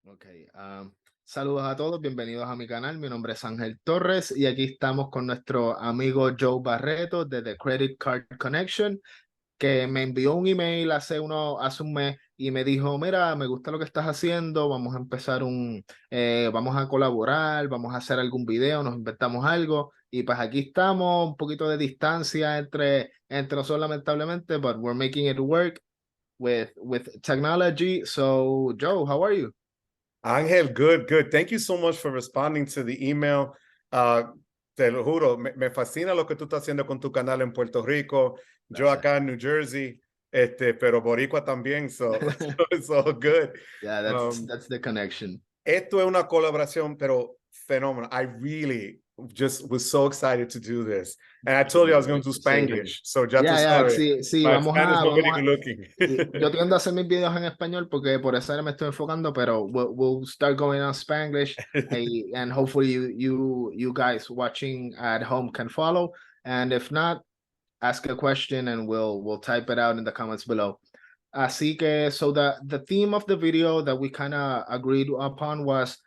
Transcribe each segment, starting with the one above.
Ok, saludos a todos, bienvenidos a mi canal. Mi nombre es Ángel Torres y aquí estamos con nuestro amigo Joe Barreto de The Credit Card Connection, que me envió un email hace un mes y me dijo, mira, me gusta lo que estás haciendo, vamos a empezar vamos a colaborar, vamos a hacer algún video, nos inventamos algo y pues aquí estamos, un poquito de distancia entre nosotros lamentablemente, but we're making it work with technology. So, Joe, how are you? Ángel, good, good. Thank you so much for responding to the email. Uh, Te lo juro, me fascina lo que tú estás haciendo con tu canal en Puerto Rico. Yo Gracias. acá en New Jersey, pero boricua también, so it's all good. Yeah, that's Um, that's the connection. Esto es una colaboración, pero fenómeno. I really just was so excited to do this. And I told you I was going to do Sí, sí. Spanglish, so ya tú Ya, sabes, sí, sí, my Spanish not very vamos a, good looking. yo tiendo a hacer mis videos en español porque por eso ahora me estoy enfocando, pero we'll start going on Spanglish, and hopefully you guys watching at home can follow, and if not, ask a question and we'll type it out in the comments below. Así que, so the theme of the video that we kind of agreed upon was,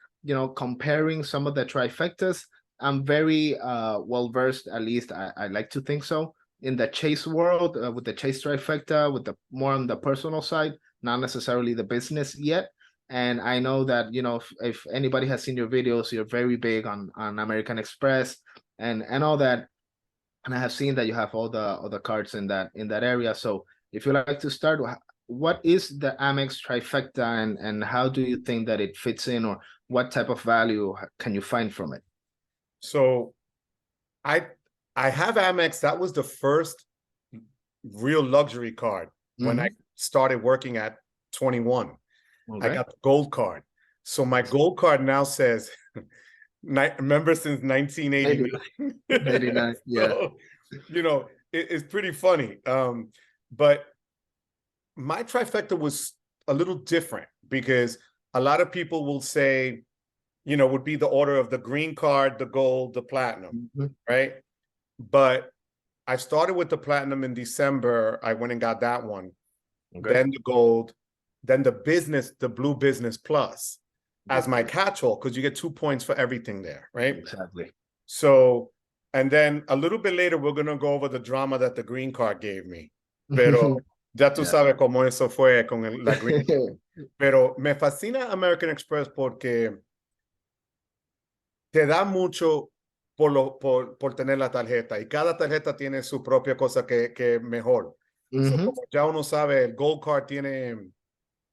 comparing some of the trifectas. I'm very well versed, at least I like to think so, in the chase world with the chase trifecta, with the more on the personal side, not necessarily the business yet. And I know that if anybody has seen your videos, you're very big on American Express and all that. And I have seen that you have all the cards in that area. So if you like to start, what is the Amex trifecta and how do you think that it fits in, or what type of value can you find from it? So I I have Amex. That was the first real luxury card when I started working at 21. I Okay. got the gold card. So my gold card now says member since 1989. 89. Yeah. So, it's pretty funny. But my trifecta was a little different because a lot of people will say, would be the order of the green card, the gold, the platinum, right? But I started with the platinum in December. I went and got that one. Okay. Then the gold, then the blue business plus as my catch-all, because you get 2 points for everything there, right? Exactly. So, and then a little bit later, we're going to go over the drama that the green card gave me. Pero ya tú Yeah. sabes cómo eso fue con la green card. Pero me fascina American Express porque te da mucho por tener la tarjeta y cada tarjeta tiene su propia cosa que mejor. So, como ya uno sabe, el Gold Card tiene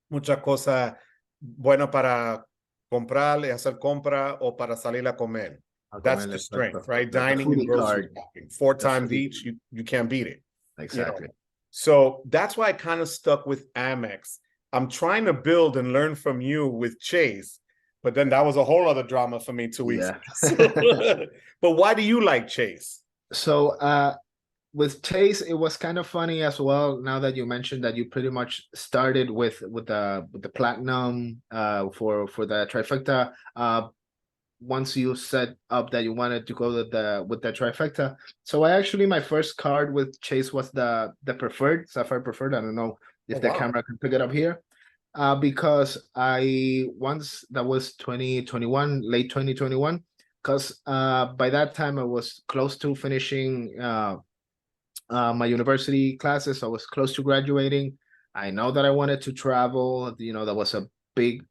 muchas cosas buenas para comprar y hacer compra o para salir a comer. That's the strength, right? The Dining and foodie grocery card. shopping. 4 times Foodie. each, you can't beat it. Exactly. So that's why I kind of stuck with Amex. I'm trying to build and learn from you with Chase, but then that was a whole other drama for me 2 weeks ago. So, but why do you like Chase? So with Chase, it was kind of funny as well. Now that you mentioned that you pretty much started with the platinum for the trifecta. Once you set up that you wanted to go with the trifecta. So my first card with Chase was the preferred, Sapphire preferred. I don't know if the camera can pick it up here. Because that was 2021, late 2021, because by that time I was close to finishing my university classes. I was close to graduating. I know that I wanted to travel. That was a big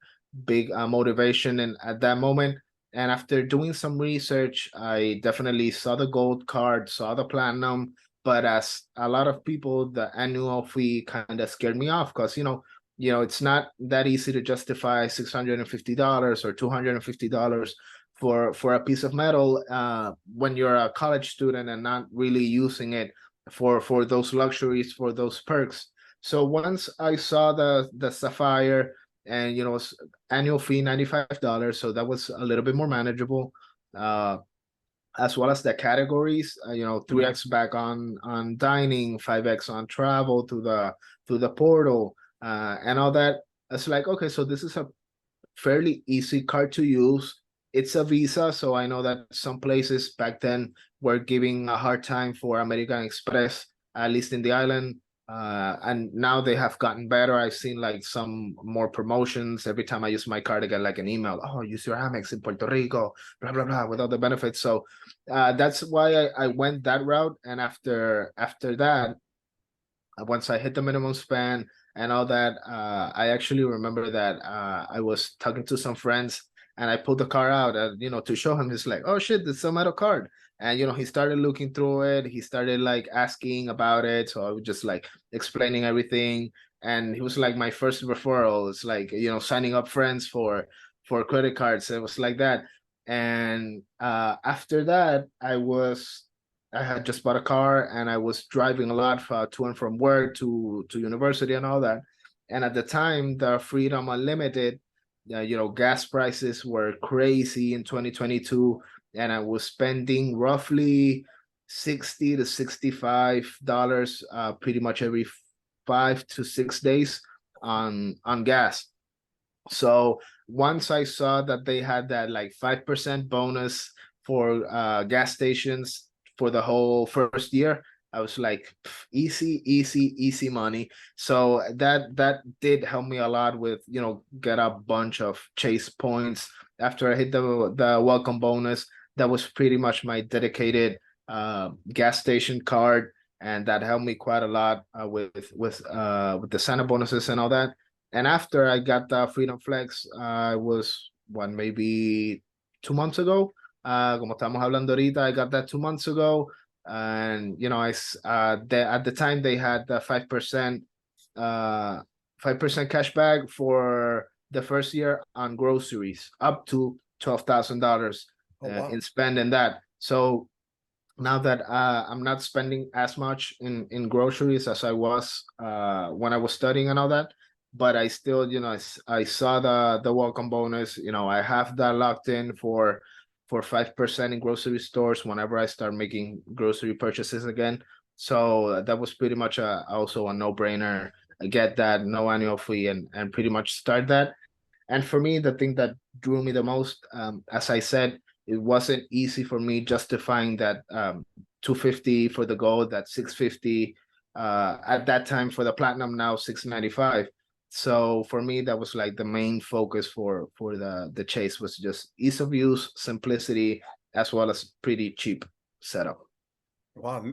motivation, and at that moment. And after doing some research, I definitely saw the gold card, saw the platinum. But as a lot of people, the annual fee kind of scared me off because it's not that easy to justify $650 or $250 for a piece of metal when you're a college student and not really using it for those luxuries, for those perks. So once I saw the Sapphire, and annual fee $95, so that was a little bit more manageable. As well as the categories, 3x back on dining, 5x on travel through the portal, and all that. It's like, okay, so this is a fairly easy card to use. It's a Visa, so I know that some places back then were giving a hard time for American Express, at least in the island. And now they have gotten better. I've seen like some more promotions. Every time I use my card, I get like an email. Oh, use your Amex in Puerto Rico, blah blah blah, with all the benefits. So that's why I went that route. And after that, once I hit the minimum spend and all that, I actually remember that I was talking to some friends and I pulled the car out and to show him. He's like, "Oh shit, it's a metal card." And he started looking through it. He started like asking about it. So I was just like explaining everything. And he was like my first referral. It's like, signing up friends for credit cards. It was like that. And after that, I had just bought a car and I was driving a lot to and from work to university and all that. And at the time, the Freedom Unlimited, gas prices were crazy in 2022, and I was spending roughly 60 to $65 pretty much every 5 to 6 days on gas. So once I saw that they had that like 5% bonus for gas stations for the whole first year, I was like, easy, easy, easy money. So that did help me a lot with get a bunch of Chase points after I hit the welcome bonus. That was pretty much my dedicated gas station card, and that helped me quite a lot with the Santa bonuses and all that. And after I got the Freedom Flex, was maybe 2 months ago. Como estamos hablando ahorita, I got that 2 months ago. And at the time they had the 5% cash back for the first year on groceries, up to $12,000 Oh wow. in spending that. So now that I'm not spending as much in groceries as I was when I was studying and all that, but I still, I saw the welcome bonus. I have that locked in for 5% in grocery stores whenever I start making grocery purchases again. So that was pretty much also a no-brainer. I get that, no annual fee, and pretty much start that. And for me, the thing that drew me the most, as I said, it wasn't easy for me justifying that 250 for the gold, that 650 at that time for the platinum, now 695. So for me, that was like the main focus for the Chase, was just ease of use, simplicity, as well as pretty cheap setup. Wow.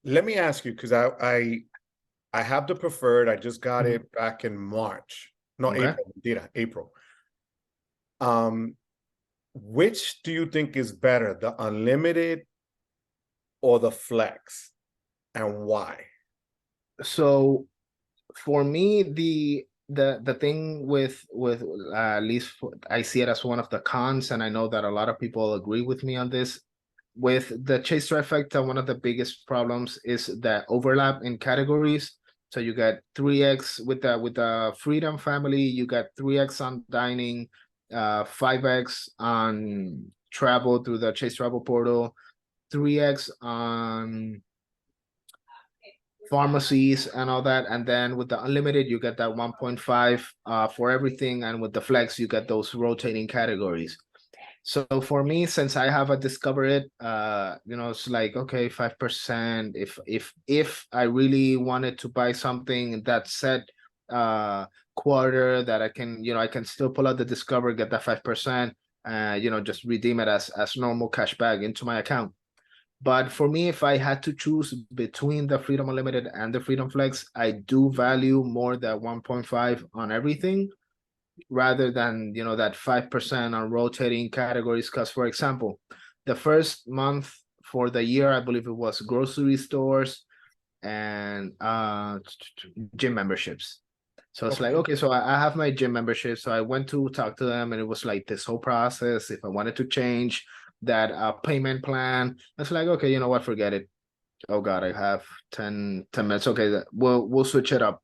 Let me ask you, because I have the preferred. I just got it back in March. No, Okay. April. Which do you think is better, the unlimited or the flex, and why? So for me, the thing with at least I see it as one of the cons, and I know that a lot of people agree with me on this. With the Chase Trifecta, one of the biggest problems is the overlap in categories. So you get 3x with the Freedom family, you got 3x on dining, 5x on travel through the Chase Travel Portal, 3x on pharmacies and all that. And then with the unlimited, you get that 1.5 for everything. And with the flex, you get those rotating categories. So for me, since I have a discover it, it's like, okay, 5%. If I really wanted to buy something that set quarter that I can still pull out the discover, get that 5%, just redeem it as normal cash back into my account. But for me, if I had to choose between the Freedom Unlimited and the Freedom Flex, I do value more that 1.5 on everything rather than, that 5% on rotating categories. Because, for example, the first month for the year, I believe it was grocery stores and gym memberships. So it's like, okay, so I have my gym membership. So I went to talk to them, and it was like this whole process. If I wanted to change that payment plan, it's like, okay, you know what, forget it. Oh God, I have 10 minutes. Okay, we'll switch it up.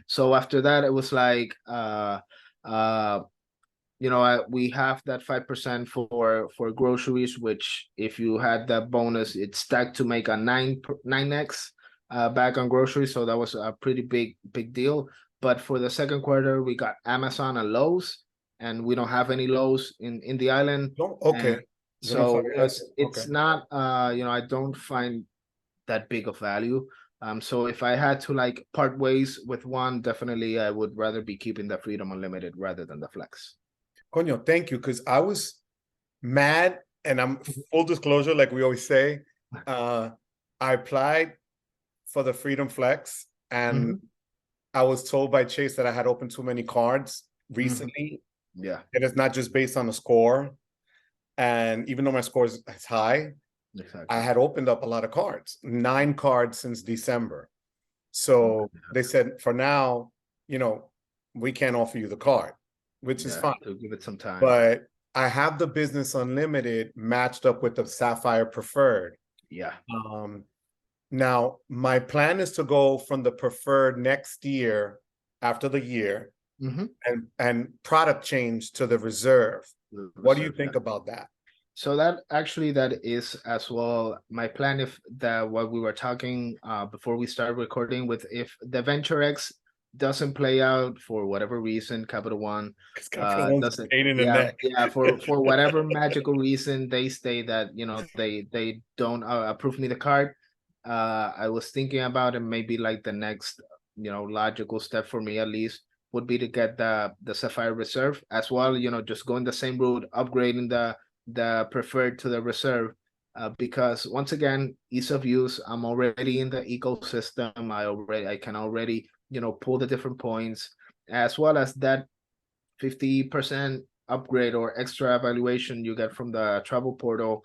So after that, it was like, uh, we have that 5% for groceries, which if you had that bonus, it's stacked to make a 9x back on groceries. So that was a pretty big deal. But for the second quarter, we got Amazon and Lowe's, and we don't have any Lowe's in the island. No, okay. And so it's not I don't find that big of value. So if I had to like part ways with one, definitely I would rather be keeping the Freedom Unlimited rather than the Flex. Coño, thank you, because I was mad, and I'm full disclosure, like we always say. I applied for the Freedom Flex, and Mhm. I was told by Chase that I had opened too many cards Mhm. recently, Yeah, and it's not just based on the score. And even though my score is high, I exactly. had opened up a lot of cards, 9 cards since December. So they said, for now, you know, we can't offer you the card, which is Yeah, fine. to give it some time. But I have the Business Unlimited matched up with the Sapphire Preferred. Yeah. Um, Now, my plan is to go from the Preferred next year, after the year, Hmm. and product change to the Reserve. What do you Reserve, yeah. think about that? So that actually that is as well my plan. If the what we were talking before we start recording with, if the Venture X doesn't play out for whatever reason, Capital One Because Capital One's a doesn't, pain in the yeah, neck. yeah, for whatever magical reason they say that, you know, they don't approve me the card. I was thinking about it, maybe like the next, you know, logical step for me at least would be to get the Sapphire Reserve as well, you know, just going the same route, upgrading the Preferred to the Reserve, because once again, ease of use. I'm already in the ecosystem. I can already, you know, pull the different points, as well as that 50% upgrade or extra evaluation you get from the travel portal.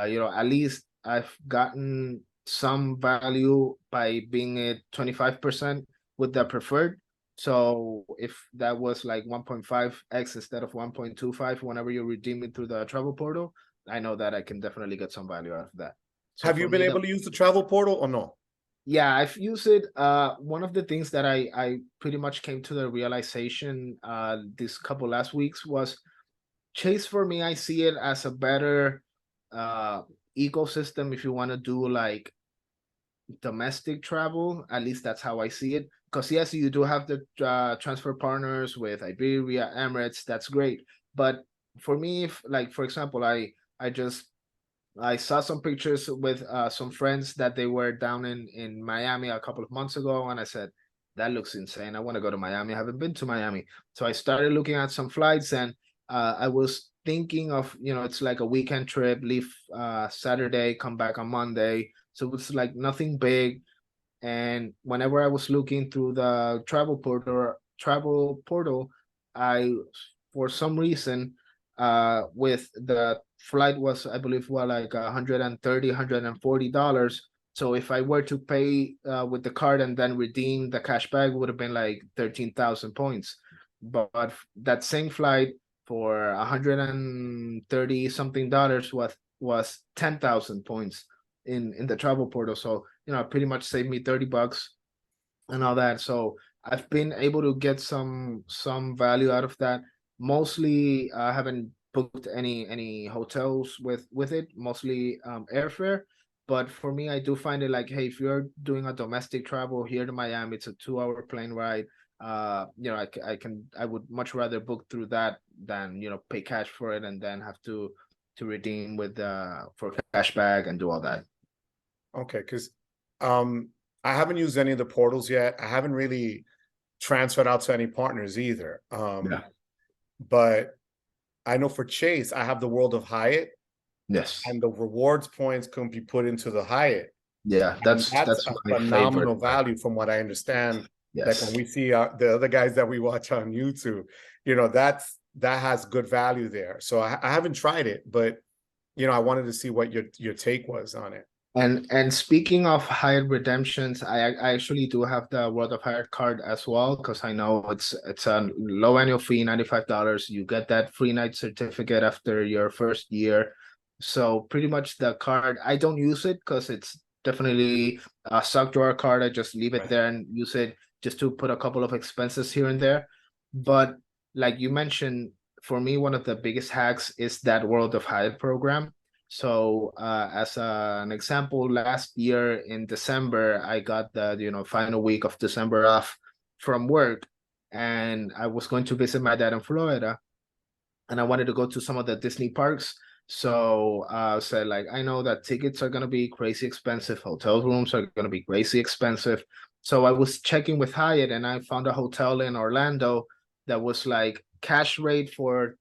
You know, at least I've gotten some value by being at 25% with the Preferred. So if that was like 1.5x instead of 1.25 whenever you redeem it through the travel portal, I know that I can definitely get some value out of that. So Have you for been me, the able to use the travel portal or no? yeah, I've used it. One of the things that I pretty much came to the realization this couple last weeks was Chase. For me, I see it as a better uh ecosystem if you want to do like domestic travel. At least that's how I see it. Because yes, you do have the transfer partners with Iberia, Emirates. That's great. But for me, if like for example, I saw some pictures with some friends that they were down in Miami a couple of months ago, and I said, "That looks insane. I want to go to Miami. I haven't been to Miami." So I started looking at some flights, and I was thinking of, you know, it's like a weekend trip, leave Saturday, come back on Monday. So it's like nothing big. And whenever I was looking through the travel portal, I, for some reason, with the flight was, I believe, well, like 130, $140. So if I were to pay with the card and then redeem the cash back, would have been like 13,000 points. But that same flight for 130 something dollars was 10,000 points in the travel portal. So, you know, pretty much saved me $30 and all that. So I've been able to get some value out of that. Mostly, I haven't booked any hotels with it. Mostly airfare. But for me, I do find it like, hey, if you're doing a domestic travel here to Miami, it's a 2 hour plane ride. You know, I would much rather book through that than, you know, pay cash for it and then have to redeem with for cashback and do all that. Okay, because um, I haven't used any of the portals yet. I haven't really transferred out to any partners either. Yeah. But I know for Chase, I have the World of Hyatt, Yes. and the rewards points can be put into the Hyatt. Yeah, And that's that's a my favorite phenomenal part. value from what I understand. Like when Yes. we see the other guys that we watch on YouTube, that has good value there. So I haven't tried it, but I wanted to see what your take was on it. And speaking of Hyatt redemptions, I actually do have the World of Hyatt card as well because I know it's a low annual fee, $95. You get that free night certificate after your first year. So pretty much the card, I don't use it because it's definitely a sock drawer card. I just leave it Right. there and use it just to put a couple of expenses here and there. But like you mentioned, for me, one of the biggest hacks is that World of Hyatt program. So as an example, last year in December, I got the, you know, final week of December off from work, and I was going to visit my dad in Florida, and I wanted to go to some of the Disney parks. So said like, I know that tickets are gonna be crazy expensive, hotel rooms are gonna be crazy expensive. So I was checking with Hyatt and I found a hotel in Orlando that was like cash rate for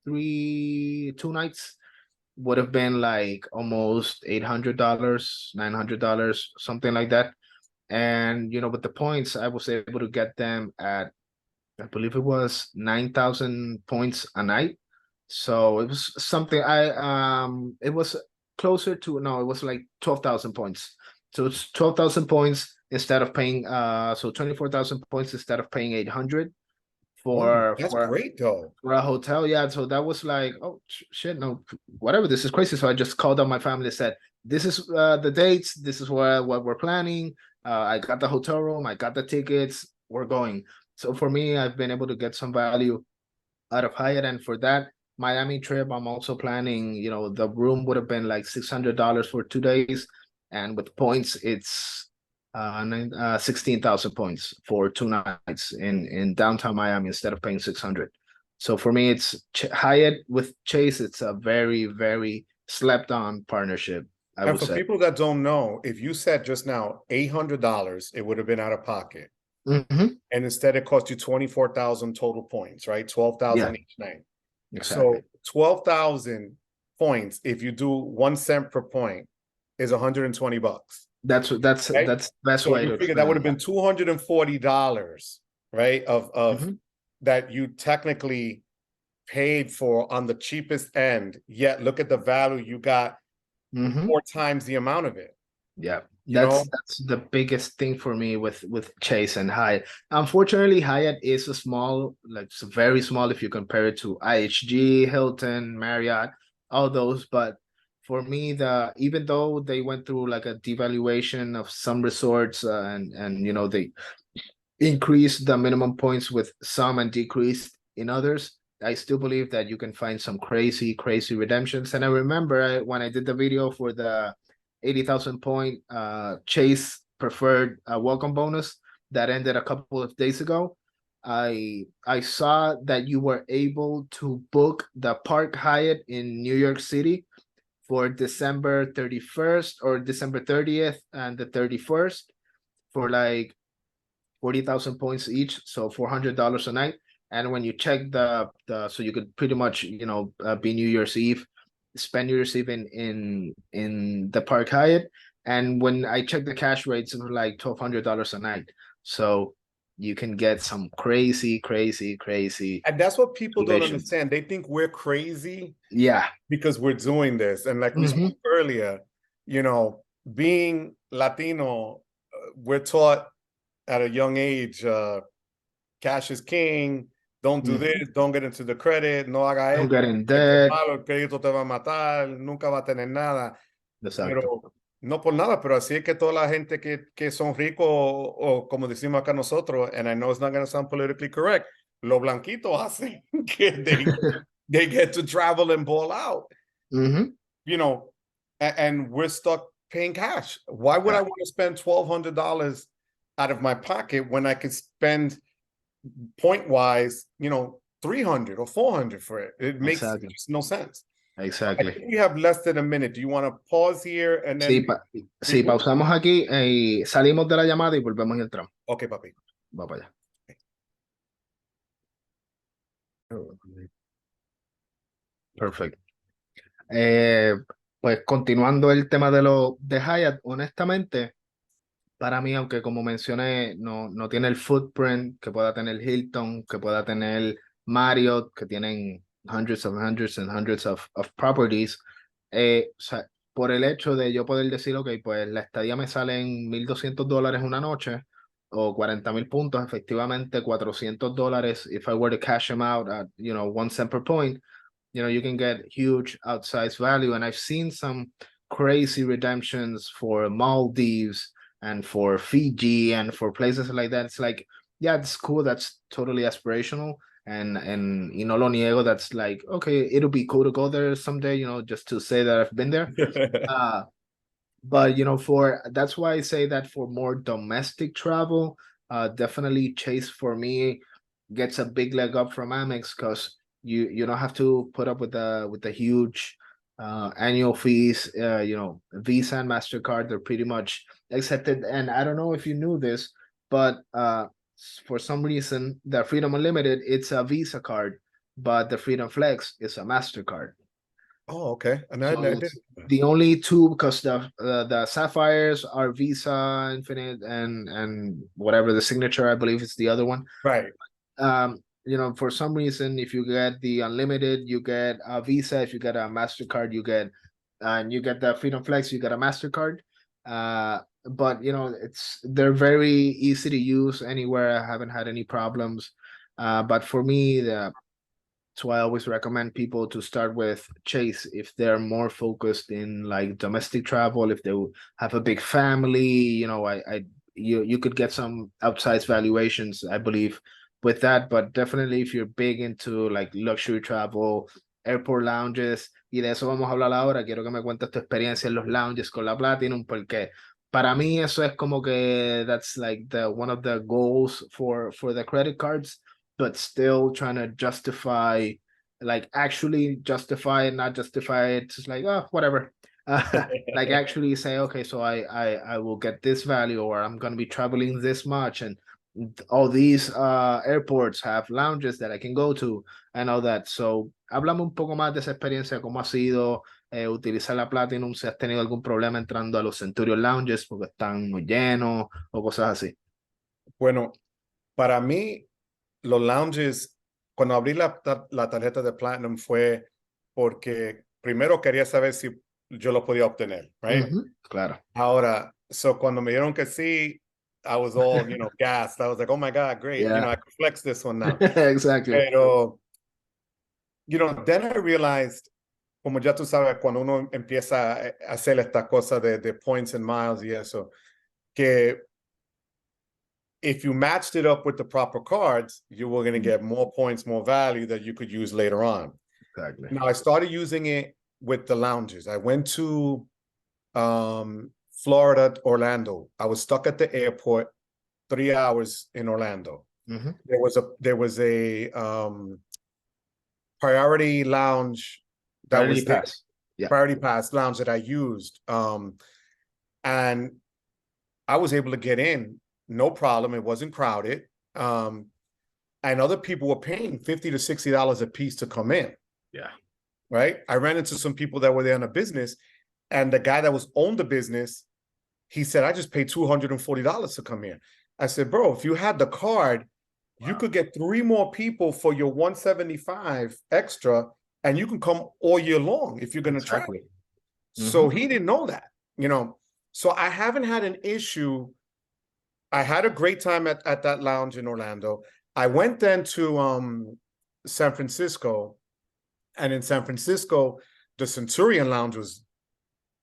2 nights would have been like almost $800, $900, something like that. And with the points, I was able to get them at, I believe it was 9,000 points a night. So it was something it was closer to, no, it was like 12,000 points. So it's 12,000 points instead of paying 24,000 points instead of paying 800 Oh, for that's great though. for a hotel. Yeah, so that was like, oh shit, no, whatever, this is crazy. So I just called up my family and said, this is the dates, this is what we're planning. I got the hotel room, I got the tickets, we're going. So for me, I've been able to get some value out of Hyatt, and for that Miami trip, I'm also planning. The room would have been like $600 for 2 days, and with points, it's 16,000 points for 2 nights in downtown Miami instead of paying 600. So for me, it's Hyatt with Chase. It's a very, very slept on partnership, I And would for say. people that don't know, if you said just now $800, it would have been out of pocket. Hmm. And instead it cost you 24,000 total points, right? 12,000 Yeah, each night. exactly. So 12,000 points, if you do 1 cent per point, is $120, right? That's the best So way you to figure that explain would it. have Yeah. been $240, right? Of Hmm. that you technically paid for on the cheapest end, yet look at the value you got Hmm. 4 times the amount of it, Yeah, you know? that's the biggest thing for me with Chase and Hyatt. Unfortunately, Hyatt is a small, like it's very small if you compare it to IHG, Hilton, Marriott, all those. But for me, even though they went through like a devaluation of some resorts, and they increased the minimum points with some and decreased in others, I still believe that you can find some crazy, crazy redemptions. And I remember when I did the video for the 80,000 point Chase preferred welcome bonus that ended a couple of days ago. I saw that you were able to book the Park Hyatt in New York City for December 31st or December 30th and the 31st for like 40,000 points each, so $400 a night. And when you check so you could pretty much be New Year's Eve, spend New Year's Eve in the Park Hyatt. And when I check the cash rates, it was like $1,200 a night. So you can get some crazy, crazy, crazy And that's what people don't activations. understand. They think we're crazy Yeah. because we're doing this. And like we Hmm. spoke earlier, you know, being Latino, we're taught at a young age, cash is king. Don't do Hmm. this. Don't get into the credit. No haga Don't esto. get in Esto es debt. malo. El crédito te va a matar. Nunca va a tener nada. Exacto. Pero no por nada, pero así es que toda la gente que son ricos o como decimos acá nosotros, and I know it's not going to sound politically correct, los blanquitos hacen que they get to travel and ball out, Hmm. you know, and we're stuck paying cash. Why would I Yeah, want to spend $1,200 out of my pocket when I could spend point wise, 300 or 400 for it? It makes exactly. just no sense. I Exactly. think we have less than a minute. Do you want to pause here and Sí, then sí, regroup? pausamos aquí y salimos de la llamada y volvemos y entramos. Okay, papi. Va para allá. Perfecto. Eh, pues continuando el tema de Hyatt, honestamente, para mí, aunque como mencioné, no tiene el footprint que pueda tener Hilton, que pueda tener Marriott, que tienen hundreds of properties, o sea, por el hecho de yo poder decir, ok, pues la estadía me sale en $1,200 una noche o 40,000 puntos, efectivamente $400 if I were to cash them out at, 1 cent per point, you can get huge outsized value. And I've seen some crazy redemptions for Maldives and for Fiji and for places like that. It's like, yeah, it's cool. That's totally aspirational. And lo niego. That's like, okay, it'll be cool to go there someday, just to say that I've been there. Uh, but for that's why I say that for more domestic travel, definitely Chase for me gets a big leg up from Amex because you don't have to put up with the huge annual fees. Visa and MasterCard, they're pretty much accepted. And I don't know if you knew this, but for some reason, the Freedom Unlimited, it's a Visa card, but the Freedom Flex is a MasterCard. Oh, okay. And I So didn't. it's the only two, because the Sapphires are Visa Infinite, and whatever the Signature, I believe it's the other one. Right. For some reason, if you get the unlimited, you get a Visa. If you get a MasterCard, you get the Freedom Flex, you get a MasterCard. But they're very easy to use anywhere. I haven't had any problems. But for me, so I always recommend people to start with Chase if they're more focused in like domestic travel. If they have a big family, you could get some outsized valuations, I believe, with that. But definitely, if you're big into like luxury travel, airport lounges, y de eso vamos a hablar ahora. Quiero que me cuentes tu experiencia en los lounges con la Platinum, porque para mí eso es como que that's like the one of the goals for the credit cards, but still trying to justify, like actually justify it, not justify it, just like, oh, whatever. Like actually say, okay, so I will get this value, or I'm going to be traveling this much, and all these airports have lounges that I can go to and all that. So háblame un poco más de esa experiencia, cómo ha sido utilizar la Platinum, si has tenido algún problema entrando a los Centurion Lounges porque están muy llenos o cosas así. Bueno, para mí, los lounges, cuando abrí la tarjeta de Platinum fue porque primero quería saber si yo lo podía obtener, right? Claro. Ahora, so cuando me dieron que sí, I was all, gassed. I was like, oh my God, great. Yeah. I could flex this one now. Exactly. Pero, then I realized, como ya tú sabes, cuando uno empieza a hacer esta cosa de points and miles y eso, que if you matched it up with the proper cards, you were going to get more points, more value that you could use later on. Exactly. Now, I started using it with the lounges. I went to Florida, Orlando. I was stuck at the airport 3 hours in Orlando. Mm-hmm. There was a priority lounge that Priority was there. pass. Yeah. Priority pass lounge that I used. And I was able to get in, no problem. It wasn't crowded. And other people were paying $50 to $60 a piece to come in. Yeah. Right. I ran into some people that were there on a business, and the guy that was owned the business, he said, I just paid $240 to come in. I said, bro, if you had the card, you could get 3 more people for your $175 extra, and you can come all year long if you're going to travel. So he didn't know that, So I haven't had an issue. I had a great time at that lounge in Orlando. I went then to San Francisco, and in San Francisco, the Centurion Lounge was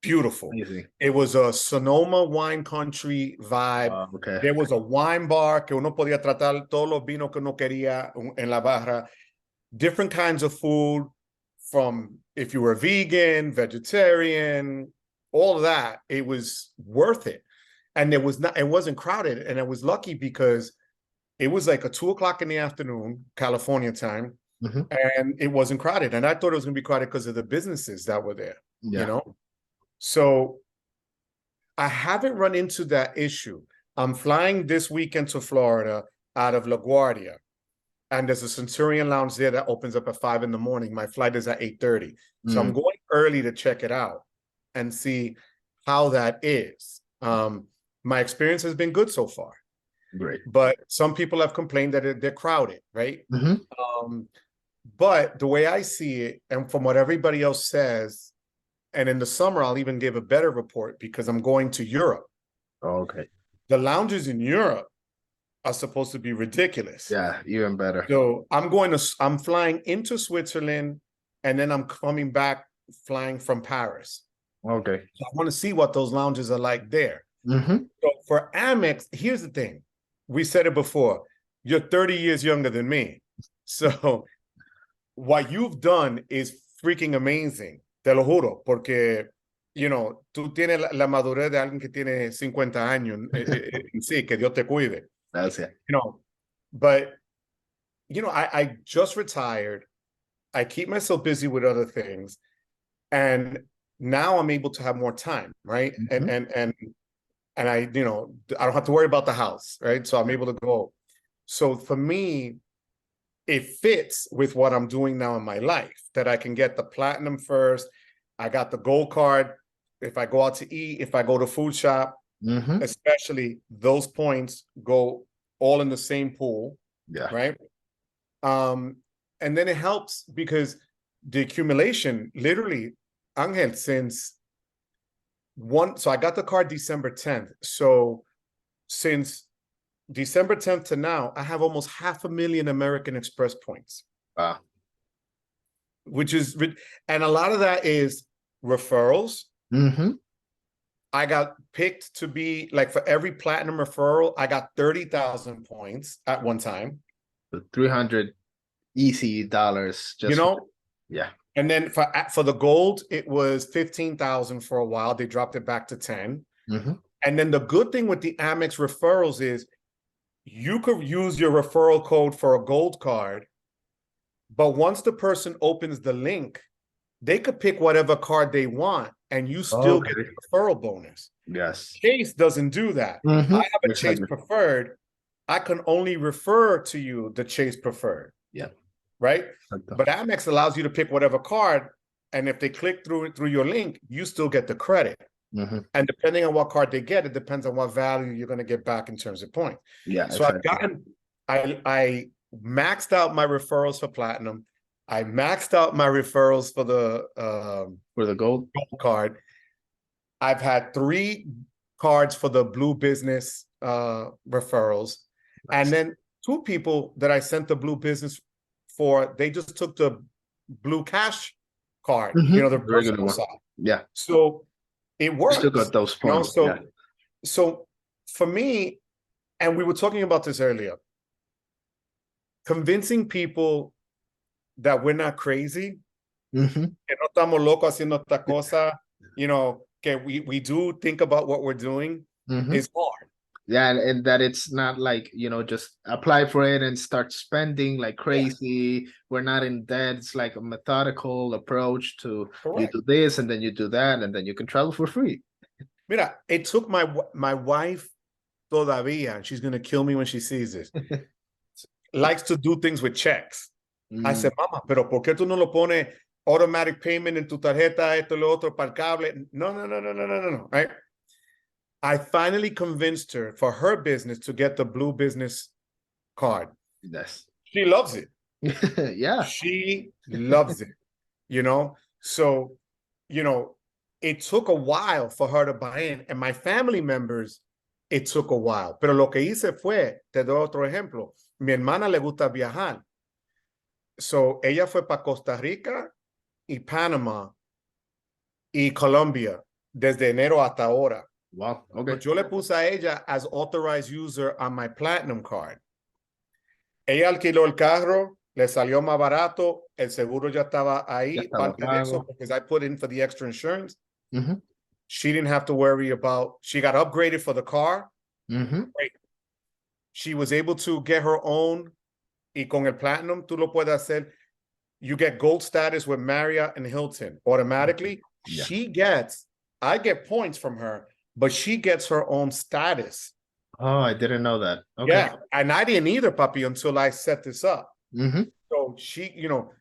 beautiful. Easy. It was a Sonoma wine country vibe. Okay. There was a wine bar que uno podía tratar todos los vinos que uno quería en la barra. Different kinds of food, from if you were vegan, vegetarian, all of that. It was worth it. And it wasn't crowded. And I was lucky because it was like a 2:00 in the afternoon, California time, and it wasn't crowded. And I thought it was going to be crowded because of the businesses that were there, So I haven't run into that issue. I'm flying this weekend to Florida out of LaGuardia, and there's a Centurion Lounge there that opens up at 5 in the morning. My flight is at 8:30. So I'm going early to check it out and see how that is. My experience has been good so far. Great. But some people have complained that they're crowded, right? But the way I see it, and from what everybody else says, and in the summer, I'll even give a better report because I'm going to Europe. Oh, okay. The lounges in Europe are supposed to be ridiculous. Yeah, even better. So I'm flying into Switzerland, and then I'm coming back flying from Paris. Okay. So I want to see what those lounges are like there. So for Amex, here's the thing. We said it before. You're 30 years younger than me. So what you've done is freaking amazing. Te lo juro. Porque, tú tienes la madurez de alguien que tiene 50 años. Sí, que Dios te cuide. Gracias. But, I just retired. I keep myself busy with other things. And now I'm able to have more time, right? And I, you know, I don't have to worry about the house, right? So I'm able to go. So for me, it fits with what I'm doing now in my life, that I can get the platinum first. I got the gold card. If I go out to eat, if I go to food shop, especially those points go all in the same pool, right? And then it helps because the accumulation, literally, Angel, so I got the card December 10th. So since December 10th to now, I have almost 500,000 American Express points. Wow. Which is, and a lot of that is referrals. I got picked to be, like, for every platinum referral, I got 30,000 points at one time. So 300 easy dollars. Just, you know? Yeah. And then for the gold, it was 15,000 for a while. They dropped it back to 10. And then the good thing with the Amex referrals is you could use your referral code for a gold card, but once the person opens the link, they could pick whatever card they want and you still get a referral bonus. Yes. Chase doesn't do that. I have a Chase Preferred. I can only refer to you the Chase Preferred. Yeah. Right? But Amex allows you to pick whatever card, and if they click through your link, you still get the credit. And depending on what card they get, it depends on what value you're going to get back in terms of points. Yeah. So I maxed out my referrals for platinum. I maxed out my referrals for the gold card. I've had 3 cards for the blue business referrals. And then 2 people that I sent the blue business for, they just took the blue cash card, you know, the regular side. Yeah. So it works. Still got those points. You know? So for me, and we were talking about this earlier, convincing people that we're not crazy, que no estamos locos haciendo esta cosa, you know, que we do think about what we're doing is hard. Yeah, and that it's not like, you know, just apply for it and start spending like crazy. We're not in debt. It's like a methodical approach to you do this and then you do that and then you can travel for free. Mira, it took my wife todavía, and she's going to kill me when she sees this, likes to do things with checks. I said, Mama, pero ¿por qué tú no lo pones automatic payment en tu tarjeta, esto, lo otro, para el cable? No, right? I finally convinced her for her business to get the blue business card. Yes. She loves it. Yeah. She loves it, you know? So, you know, it took a while for her to buy in. And my family members, it took a while. Pero lo que hice fue, te doy otro ejemplo. Mi hermana le gusta viajar. So, ella fue para Costa Rica y Panamá y Colombia desde enero hasta ahora. Wow. Okay. Yo le puse a ella as authorized user on my platinum card. Ella alquiló el carro, le salió más barato, el seguro ya estaba ahí, parte de eso, because I put in for the extra insurance. She didn't have to worry about, she got upgraded for the car. Great. She was able to get her own, y con el platinum, tú lo puedes hacer. You get gold status with Marriott and Hilton automatically. I get points from her, but she gets her own status. Oh, I didn't know that. Okay. Yeah, and I didn't either, Papi, until I set this up. So she, you know,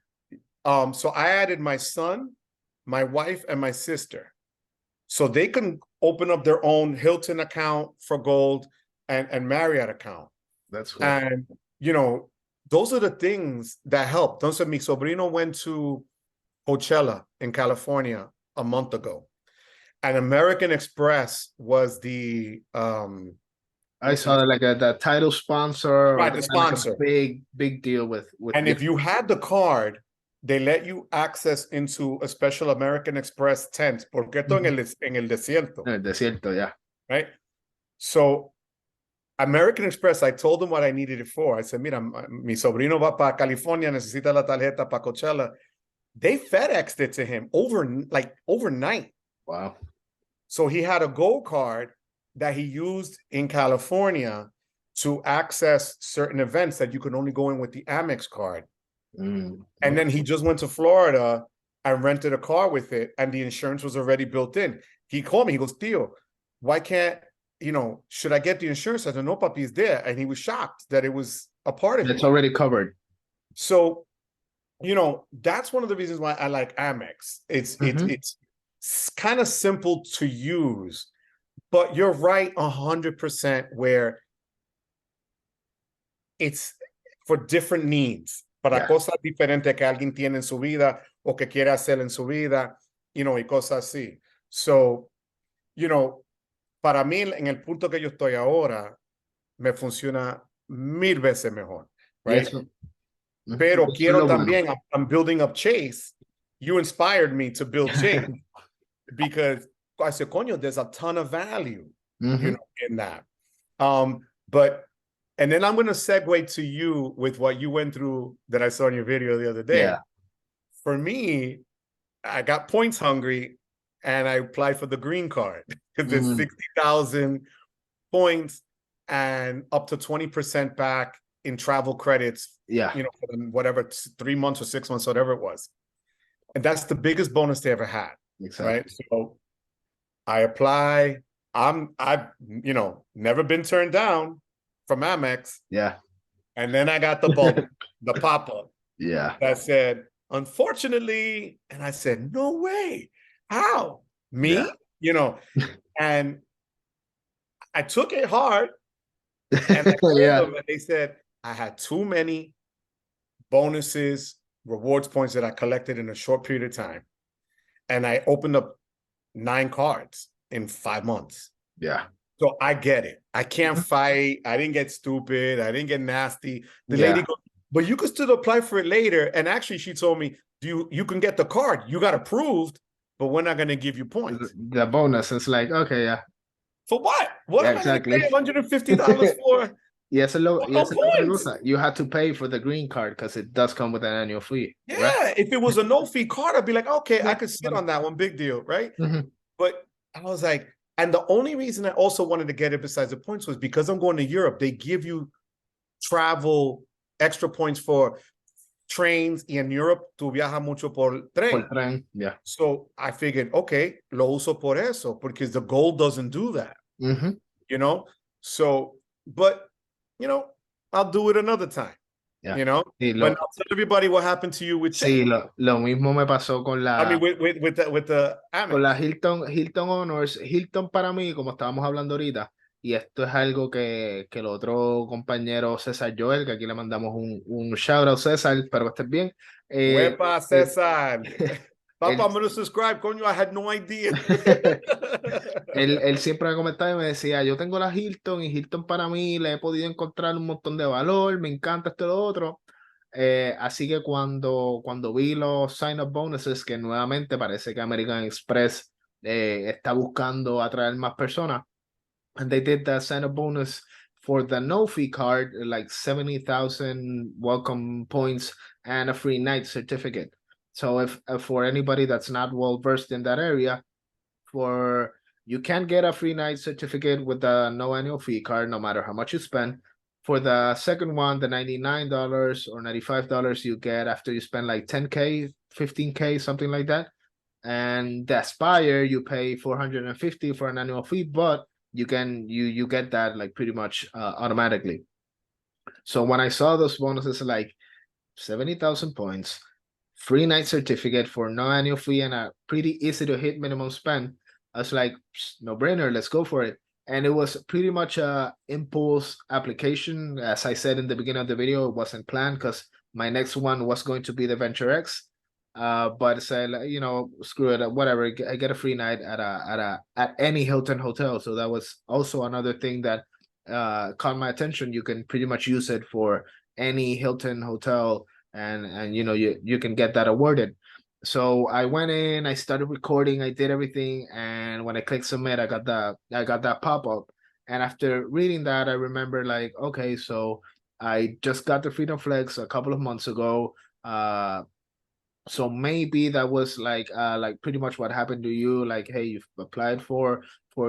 so I added my son, my wife, and my sister. So they can open up their own Hilton account for gold and Marriott account. That's cool. And, you know, those are the things that help. Entonces, mi sobrino went to Coachella in California a month ago. And American Express was the I saw that, like the title sponsor, right, the sponsor. Like big deal with and if you had the card, they let you access into a special American Express tent, porque esto en el desierto. En el desierto, yeah. Right? So American Express, I told them what I needed it for. I said, mira, mi sobrino va para California, necesita la tarjeta para Coachella. They FedExed it to him overnight. Wow. So he had a gold card that he used in California to access certain events that you could only go in with the Amex card. And then he just went to Florida I rented a car with it, and the insurance was already built in. He called me. He goes, Theo, why can't, should I get the insurance? I said, no, papi, it's there. And he was shocked that it was a part of It's it. already covered. So, that's one of the reasons why I like Amex. It's kind of simple to use, but you're right 100% where it's for different needs, para cosas diferentes que alguien tiene en su vida o que quiere hacer en su vida, y cosas así. So, para mí, en el punto que yo estoy ahora, me funciona 1000 veces mejor, right? Pero Eso es quiero lo bueno. también, I'm building up Chase. You inspired me to build Chase because I said, coño, there's a ton of value, in that. And then I'm going to segue to you with what you went through that I saw in your video the other day. Yeah. For me, I got points hungry and I applied for the green card because there's 60,000 points and up to 20% back in travel credits. Yeah. For whatever 3 months or 6 months, whatever it was. And that's the biggest bonus they ever had. Exactly. Right. So I apply. I've never been turned down from Amex. Yeah. And then I got the bubble, the pop-up. Yeah. That said, unfortunately, and I said, no way. How? Me? And I took it hard. And I told them, and they said I had too many bonuses, rewards points that I collected in a short period of time. And I opened up 9 cards in 5 months. Yeah. So I get it. I can't fight. I didn't get stupid. I didn't get nasty. The lady goes, but you could still apply for it later. And actually, she told me, you can get the card. You got approved, but we're not going to give you points. The bonus is like, okay, yeah. For what? What am exactly. I going to pay $150 for? Yes, no points. You had to pay for the green card because it does come with an annual fee. Yeah, right? If it was a no-fee card, I'd be like, okay, I could sit on that one. Big deal, right? But I was like, and the only reason I also wanted to get it besides the points was because I'm going to Europe. They give you travel extra points for trains. Y en Europe, tú viajas mucho por tren. Por tren, yeah. So I figured, okay, lo uso por eso, because the gold doesn't do that. So, but, I'll do it another time. Yeah. But now tell everybody what happened to you with Sí, lo mismo me pasó con la... I mean, with the Amex. Con la Hilton Honors. Hilton para mí, como estábamos hablando ahorita, y esto es algo que el otro compañero César Joel, que aquí le mandamos un shout out, César, espero que estés bien. Huepa, César. Papa, I'm going to subscribe, coño, I had no idea. él siempre me comentaba y me decía, yo tengo la Hilton y Hilton para mí le he podido encontrar un montón de valor, me encanta esto y lo otro. Así que cuando vi los sign-up bonuses, que nuevamente parece que American Express está buscando atraer más personas, and they did the sign-up bonus for the no-fee card, like 70,000 welcome points and a free night certificate. So if for anybody that's not well versed in that area, you can get a free night certificate with the no annual fee card, no matter how much you spend. For the second one, the $99 or $95 you get after you spend like 10K, 15K, something like that. And the Aspire, you pay $450 for an annual fee, but you get that like pretty much automatically. So when I saw those bonuses, like 70,000 points, free night certificate for no annual fee, and a pretty easy to hit minimum spend, I was like, no brainer, let's go for it. And it was pretty much a impulse application. As I said in the beginning of the video, it wasn't planned because my next one was going to be the Venture X. But I said, screw it, whatever. I get a free night at any Hilton hotel. So that was also another thing that caught my attention. You can pretty much use it for any Hilton hotel, and you can get that awarded. So I went in, I started recording, I did everything, and when I clicked submit, I got that pop-up. And after reading that, I remember like, okay, so I just got the Freedom Flex a couple of months ago. So maybe that was like pretty much what happened to you. Like, hey, you've applied for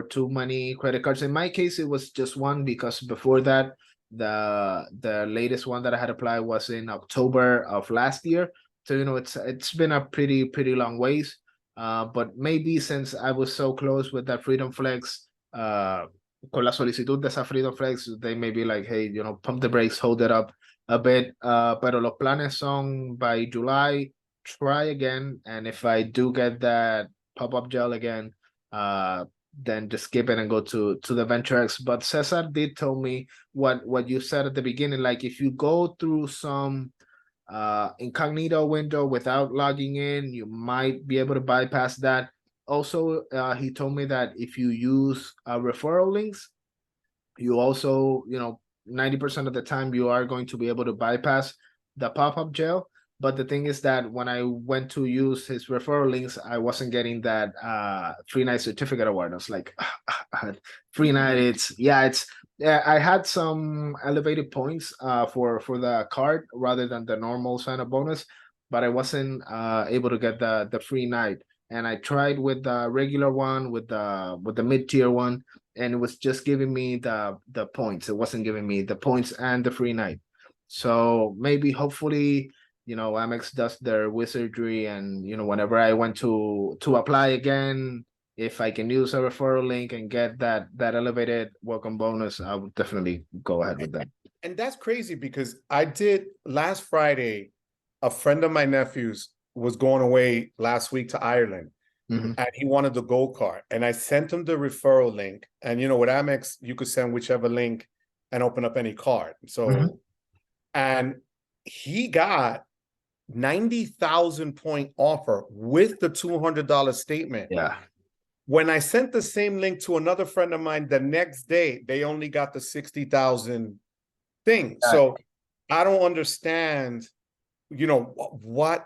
too many credit cards. In my case, it was just one, because before that, the latest one that I had applied was in October of last year. So it's been a pretty long ways. But maybe since I was so close with that Freedom Flex, con la solicitud de esa Freedom Flex, they may be like, hey, pump the brakes, hold it up a bit. Pero los planes son by July, try again, and if I do get that pop-up gel again, then just skip it and go to the Venture X. But Cesar did tell me what you said at the beginning, like if you go through some incognito window without logging in, you might be able to bypass that. Also, he told me that if you use referral links, you also, 90% of the time you are going to be able to bypass the pop-up jail. But the thing is that when I went to use his referral links, I wasn't getting that free night certificate award. I was like, free night. Yeah, I had some elevated points for the card rather than the normal sign-up bonus, but I wasn't able to get the free night. And I tried with the regular one, with the mid-tier one, and it was just giving me the points. It wasn't giving me the points and the free night. So maybe, hopefully, Amex does their wizardry, and whenever I went to apply again, if I can use a referral link and get that elevated welcome bonus, I would definitely go ahead with that. And that's crazy because I did last Friday. A friend of my nephew's was going away last week to Ireland. Mm-hmm. And he wanted the gold card. And I sent him the referral link. And with Amex, you could send whichever link and open up any card. So, Mm-hmm. and he got 90,000 point offer with the $200 statement. Yeah. When I sent the same link to another friend of mine the next day, they only got the 60,000 thing. So I don't understand, what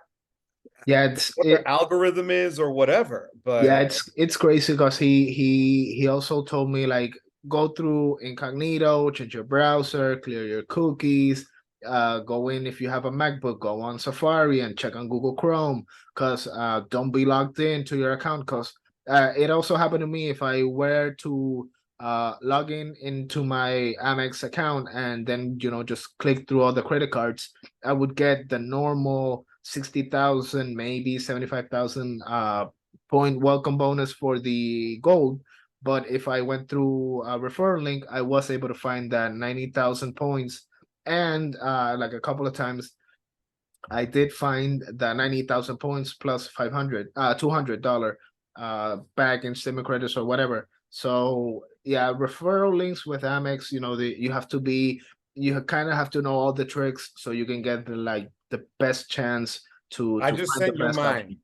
the algorithm is or whatever. But yeah, it's crazy because he also told me, like, go through incognito, change your browser, clear your cookies, go in. If you have a MacBook, go on Safari and check on Google Chrome, because don't be logged into your account, because it also happened to me. If I were to log into my Amex account and then just click through all the credit cards, I would get the normal 60,000, maybe 75,000 point welcome bonus for the gold. But if I went through a referral link, I was able to find that 90,000 points. And like a couple of times, I did find the 90,000 points plus $200 back in stimmy credits or whatever. So yeah, referral links with Amex, you kind of have to know all the tricks so you can get the best chance to I just find the sent you best mine.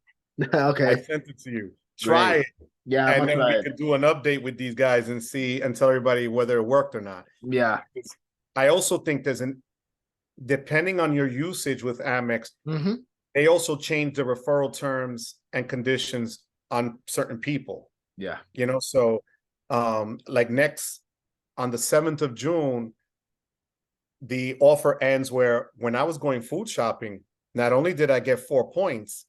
Okay. I sent it to you. Try it. Yeah, and then we could do an update with these guys and tell everybody whether it worked or not. Yeah. I also think depending on your usage with Amex, mm-hmm. they also change the referral terms and conditions on certain people. Yeah. So like next on the 7th of June, the offer ends where when I was going food shopping, not only did I get 4 points,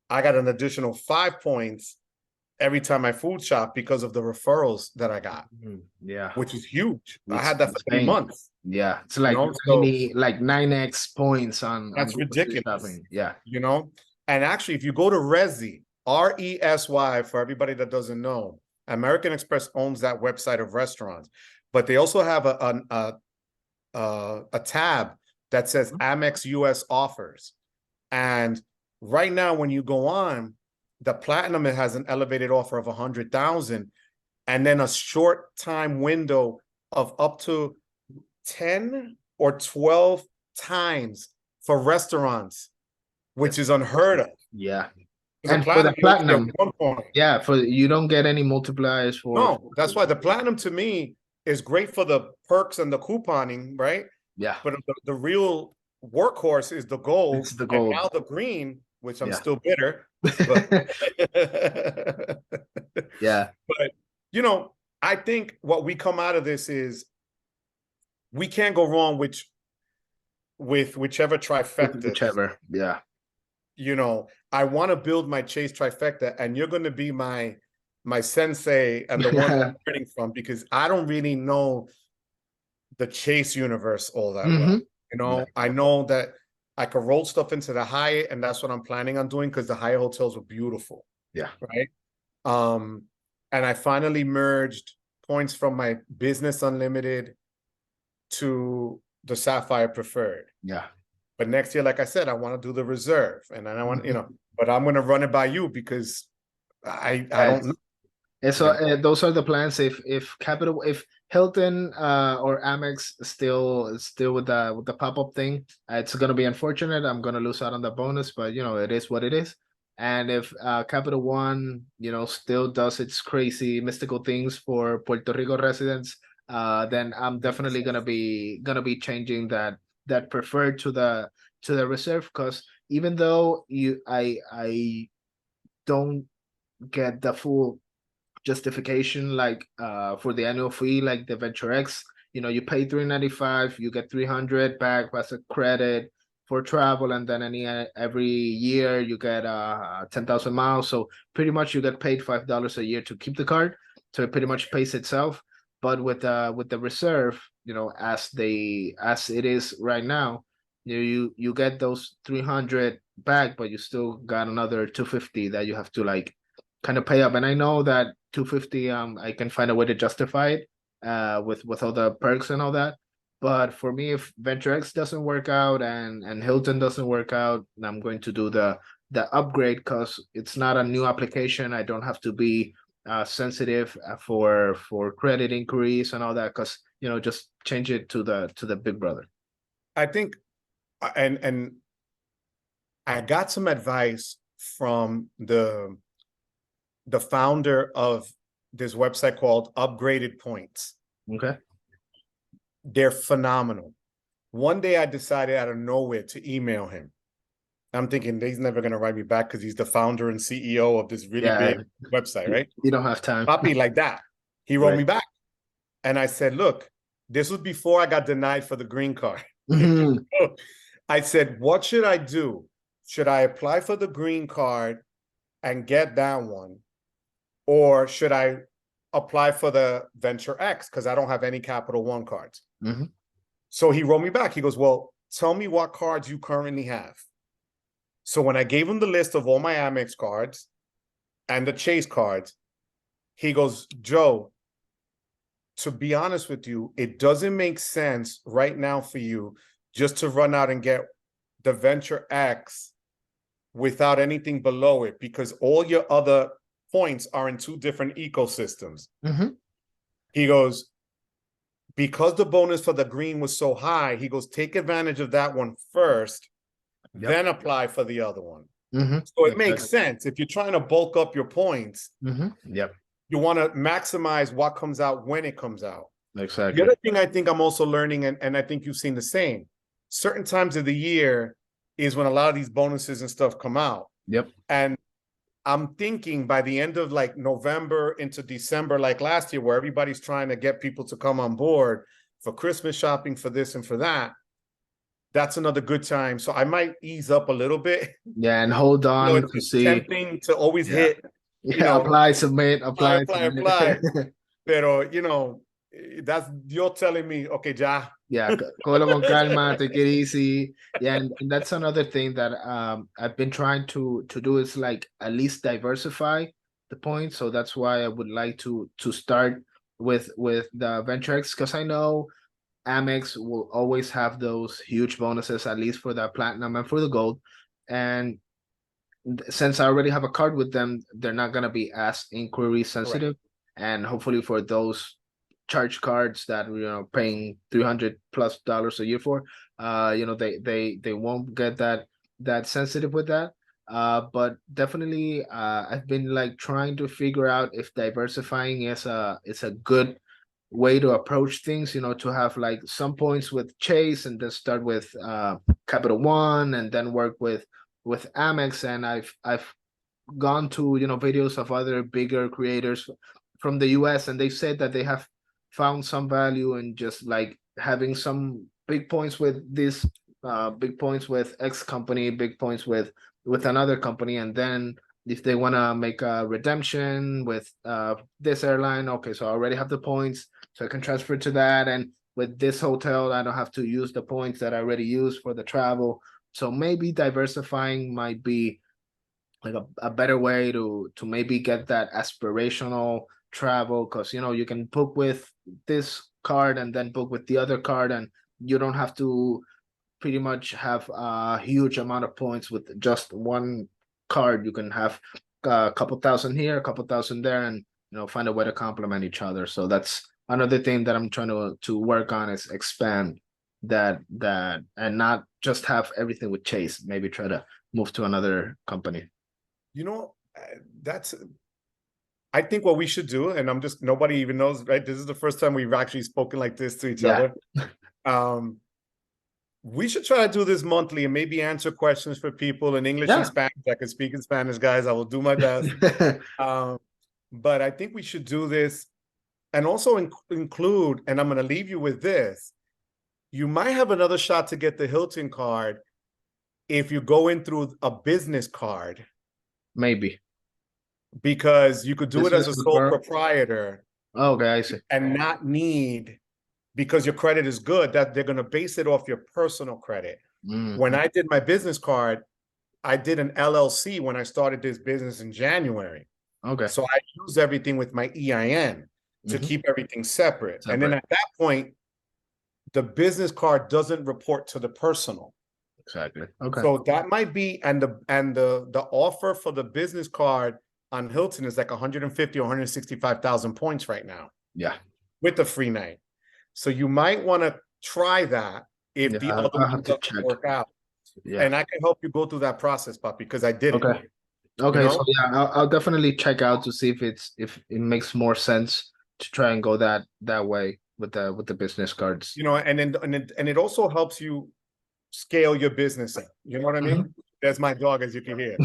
I got an additional 5 points every time I food shop because of the referrals that I got. Yeah. Which is huge. I had that for 3 months. Yeah. It's like 9x points on. That's ridiculous. Yeah. And actually, if you go to Resy, RESY, for everybody that doesn't know, American Express owns that website of restaurants, but they also have a tab that says Amex US offers. And right now, when you go on, the Platinum, it has an elevated offer of 100,000, and then a short time window of up to 10 or 12 times for restaurants, which is unheard of. Yeah. And for the Platinum, yeah, you don't get any multipliers for. No, that's why the Platinum to me is great for the perks and the couponing, right? Yeah. But the real workhorse is the gold. It's the gold. And now the green, which I'm still bitter. But yeah. But I think what we come out of this is we can't go wrong with whichever trifecta. Whichever, yeah. I want to build my Chase trifecta, and you're going to be my sensei and the one I'm learning from, because I don't really know the Chase universe all that well. I know that I could roll stuff into the Hyatt, and that's what I'm planning on doing because the Hyatt hotels were beautiful. Yeah. Right. And I finally merged points from my business unlimited to the Sapphire Preferred. Yeah. But next year, like I said, I want to do the reserve, and then I want, but I'm going to run it by you because I don't know. And so those are the plans. If Hilton or Amex still with the pop-up thing, it's gonna be unfortunate. I'm gonna lose out on the bonus, but it is what it is. And if Capital One, still does its crazy mystical things for Puerto Rico residents, then I'm definitely gonna be changing that preferred to the reserve, because even though I don't get the full justification like for the annual fee, like the Venture X, you pay $395, you get 300 back as a credit for travel, and then every year you get 10,000 miles, so pretty much you get paid $5 a year to keep the card, so it pretty much pays itself. But with the reserve, as it is right now, you get those 300 back, but you still got another 250 that you have to like kind of pay up. And I know that 250, I can find a way to justify it with all the perks and all that. But for me, if Venture X doesn't work out and Hilton doesn't work out, I'm going to do the upgrade, because it's not a new application. I don't have to be sensitive for credit inquiries and all that, because just change it to the big brother. I think, and I got some advice from the founder of this website called Upgraded Points. Okay. They're phenomenal. One day I decided out of nowhere to email him. I'm thinking he's never going to write me back because he's the founder and CEO of this really big website, right? You don't have time. Copy like that. He wrote me back. And I said, look, this was before I got denied for the green card. I said, what should I do? Should I apply for the green card and get that one? Or should I apply for the Venture X because I don't have any Capital One cards? So he wrote me back. He goes, well, tell me what cards you currently have. So when I gave him the list of all my Amex cards and the Chase cards, he goes, Joe, to be honest with you, it doesn't make sense right now for you just to run out and get the Venture X without anything below it, because all your other points are in two different ecosystems. He goes, because the bonus for the green was so high, he goes, take advantage of that one first, then apply for the other one. So it makes sense. If you're trying to bulk up your points, you want to maximize what comes out when it comes out. Exactly. The other thing I think I'm also learning, and I think you've seen the same, certain times of the year is when a lot of these bonuses and stuff come out. And I'm thinking by the end of like November into December, like last year, where everybody's trying to get people to come on board for Christmas shopping, for this and for that, that's another good time. So I might ease up a little bit. Yeah, and hold on to see. Tempting to always hit. Apply, submit, apply. Pero, that's, you're telling me, okay, ya. Yeah, cógelo con calma, take it easy. Yeah, and that's another thing that I've been trying to do, is like at least diversify the points. So that's why I would like to start with the Venture X, because I know Amex will always have those huge bonuses, at least for the platinum and for the gold. And since I already have a card with them, they're not gonna be as inquiry sensitive. And hopefully for those charge cards that paying $300+ a year for, they won't get that sensitive with that. But definitely I've been like trying to figure out if diversifying is a good way to approach things, to have like some points with Chase and then start with Capital One and then work with Amex. And I've gone to videos of other bigger creators from the US, and they said that they have found some value in just like having some big points with this, big points with X company, big points with another company, and then if they want to make a redemption with this airline, okay, so I already have the points, so I can transfer to that. And with this hotel, I don't have to use the points that I already used for the travel. So maybe diversifying might be like a better way to maybe get that aspirational travel, because you can book with this card and then book with the other card, and you don't have to pretty much have a huge amount of points with just one card. You can have a couple thousand here, a couple thousand there, and find a way to complement each other. So that's another thing that I'm trying to work on, is expand that and not just have everything with Chase. Maybe try to move to another company. That's, I think what we should do, and nobody even knows, right? This is the first time we've actually spoken like this to each other. We should try to do this monthly and maybe answer questions for people in English and Spanish. I can speak in Spanish, guys. I will do my best. But I think we should do this, and also include, and I'm going to leave you with this. You might have another shot to get the Hilton card if you go in through a business card. Maybe. Because you could do it as a sole proprietor. Okay, I see. And not need, because your credit is good, that they're going to base it off your personal credit. When I did my business card, I did an LLC when I started this business in January. Okay. So I used everything with my EIN to keep everything separate. And then at that point, the business card doesn't report to the personal. Exactly. Okay. So that might be, and the offer for the business card on Hilton is like 150 or 165,000 points right now. Yeah. With the free night. So you might want to try that if the other one doesn't work out. Yeah. And I can help you go through that process, Papi, because I did it. Okay. So yeah, I'll definitely check out to see if it makes more sense to try and go that way with the business cards. And it also helps you scale your business. You know what I mean? That's my dog, as you can hear.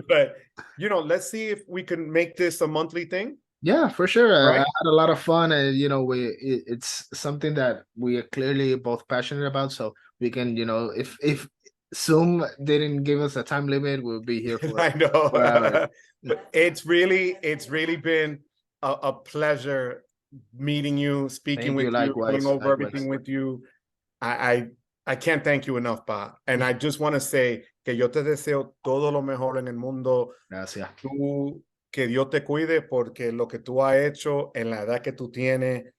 But let's see if we can make this a monthly thing. Yeah, for sure. Right? I had a lot of fun, and it's something that we are clearly both passionate about. So we can, if Zoom didn't give us a time limit, we'll be here for I know. Forever. It's really been a pleasure meeting you, speaking with you, going over everything with you. I can't thank you enough, Pa. And I just want to say que yo te deseo todo lo mejor en el mundo. Gracias. Que Dios te cuide, porque lo que tú has hecho en la edad que tú tienes,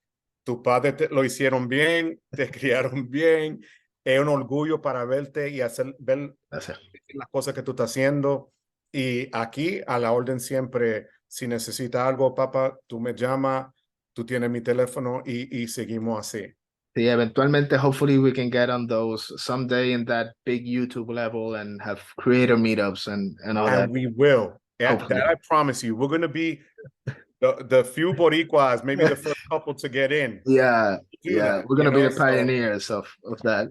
tus padres lo hicieron bien, te criaron bien. Es un orgullo para verte y ver las cosas que tú estás haciendo. Y aquí, a la orden siempre, si necesitas algo, papá, tú me llamas, tú tienes mi teléfono y seguimos así. Sí, eventualmente, hopefully we can get on those someday in that big YouTube level and have creator meetups and all that. And we will. That I promise you. We're going to be the few Boricuas, maybe the first couple to get in. Yeah, we're going to be the pioneers of that.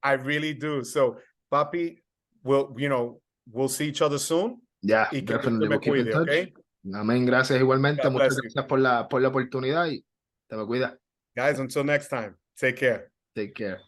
I really do. So, Papi, we'll see each other soon. Yeah, definitely. We'll keep in touch. Okay? Amén, gracias igualmente. Muchas gracias por la oportunidad y te me cuida. Guys, until next time, take care. Take care.